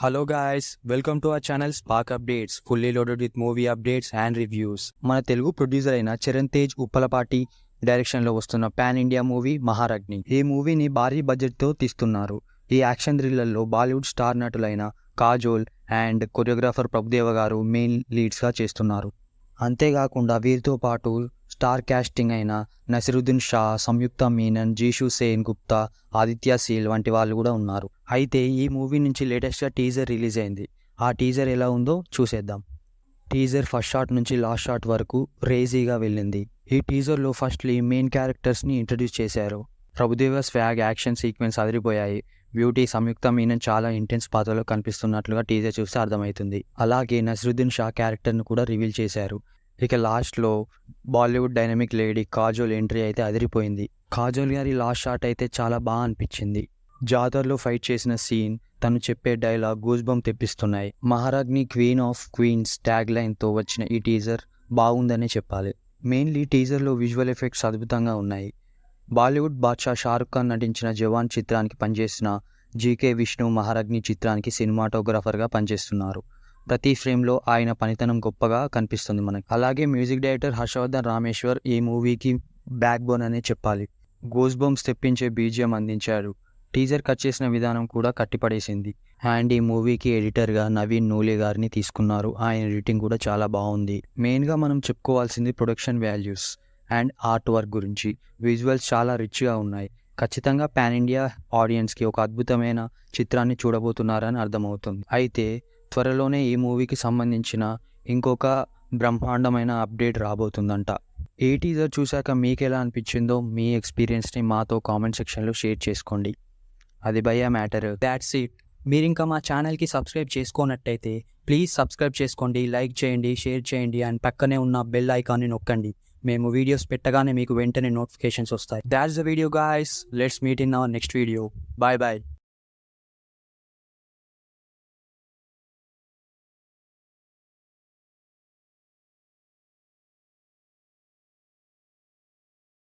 Hello guys, welcome to our channel Spark Updates, fully loaded with movie updates and reviews. మన Telugu producer అయిన చరణ్ తేజ్ ఉప్పలపాటి డైరెక్షన్లో వస్తున్న pan India movie మహారగ్ని. ఈ మూవీని భారీ బడ్జెట్తో తీస్తున్నారు. ఈ యాక్షన్ థ్రిల్లర్లో బాలీవుడ్ స్టార్ నటులైన Kajol and choreographer Prabhudeva garu main లీడ్స్గా చేస్తున్నారు. అంతేకాకుండా వీరితో పాటు స్టార్ క్యాస్టింగ్ అయిన నసిరుద్దీన్ షా, సంయుక్త మీనన్, జీషు సేన్ గుప్తా, ఆదిత్య సీల్ వంటి వాళ్ళు కూడా ఉన్నారు. అయితే ఈ మూవీ నుంచి లేటెస్ట్గా టీజర్ రిలీజ్ అయింది. ఆ టీజర్ ఎలా ఉందో చూసేద్దాం. టీజర్ ఫస్ట్ షాట్ నుంచి లాస్ట్ షాట్ వరకు క్రేజీగా వెళ్ళింది. ఈ టీజర్లో ఫస్ట్లీ మెయిన్ క్యారెక్టర్స్ని ఇంట్రడ్యూస్ చేశారు. ప్రభుదేవ స్వాగ్ యాక్షన్ సీక్వెన్స్ అదిరిపోయాయి. బ్యూటీ సంయుక్త మీనన్ చాలా ఇంటెన్స్ పాత్రలో కనిపిస్తున్నట్లుగా టీజర్ చూస్తే అర్థమవుతుంది. అలాగే నసిరుద్దీన్ షా క్యారెక్టర్ను కూడా రివీల్ చేశారు. ఇక లాస్ట్లో Bollywood dynamic lady Kajol entry అయితే అదిరిపోయింది. కాజోల్ గారి లాస్ట్ షాట్ అయితే చాలా బాగా అనిపించింది. జాతరలో ఫైట్ చేసిన సీన్, తను చెప్పే డైలాగ్ గూస్ బంప్ తెప్పిస్తున్నాయి. మహారాజ్ని క్వీన్ ఆఫ్ క్వీన్స్ ట్యాగ్ లైన్తో వచ్చిన ఈ టీజర్ బాగుందనే చెప్పాలి. మెయిన్లీ టీజర్లో విజువల్ ఎఫెక్ట్స్ అద్భుతంగా ఉన్నాయి. బాలీవుడ్ బాద్షా షారుఖ్ ఖాన్ నటించిన జవాన్ చిత్రానికి పనిచేసిన జీకే విష్ణు మహారాజ్ని చిత్రానికి సినిమాటోగ్రాఫర్గా పనిచేస్తున్నారు. ప్రతి ఫ్రేమ్లో ఆయన పనితనం గొప్పగా కనిపిస్తుంది మనకి. అలాగే మ్యూజిక్ డైరెక్టర్ హర్షవర్ధన్ రామేశ్వర్ ఈ మూవీకి బ్యాక్ బోన్ అనే చెప్పాలి. గూస్ బంప్స్ తెప్పించే బీజిఎం అందించారు. టీజర్ కట్ చేసిన విధానం కూడా కట్టిపడేసింది. అండ్ ఈ మూవీకి ఎడిటర్గా నవీన్ నూలే గారిని తీసుకున్నారు. ఆయన ఎడిటింగ్ కూడా చాలా బాగుంది. మెయిన్గా మనం చెప్పుకోవాల్సింది production values and art work గురించి. విజువల్స్ చాలా రిచ్గా ఉన్నాయి. ఖచ్చితంగా పాన్ ఇండియా ఆడియన్స్కి ఒక అద్భుతమైన చిత్రాన్ని చూడబోతున్నారని అర్థమవుతుంది. అయితే త్వరలోనే ఈ మూవీకి సంబంధించిన ఇంకొక బ్రహ్మాండమైన అప్డేట్ రాబోతుందంట. ఈ టీజర్ చూశాక మీకు ఎలా అనిపించిందో మీ ఎక్స్పీరియన్స్ని మాతో కామెంట్ సెక్షన్లో షేర్ చేసుకోండి. అది భయ్యా మ్యాటర్. That's it. మీరు ఇంకా మా ఛానల్కి సబ్స్క్రైబ్ చేసుకోనట్టయితే ప్లీజ్ సబ్స్క్రైబ్ చేసుకోండి, లైక్ చేయండి, షేర్ చేయండి అండ్ పక్కనే ఉన్న బెల్ ఐకాన్ని నొక్కండి. మేము వీడియోస్ పెట్టగానే మీకు వెంటనే నోటిఫికేషన్స్ వస్తాయి. That's the video guys. Let's meet in our next video. Bye bye.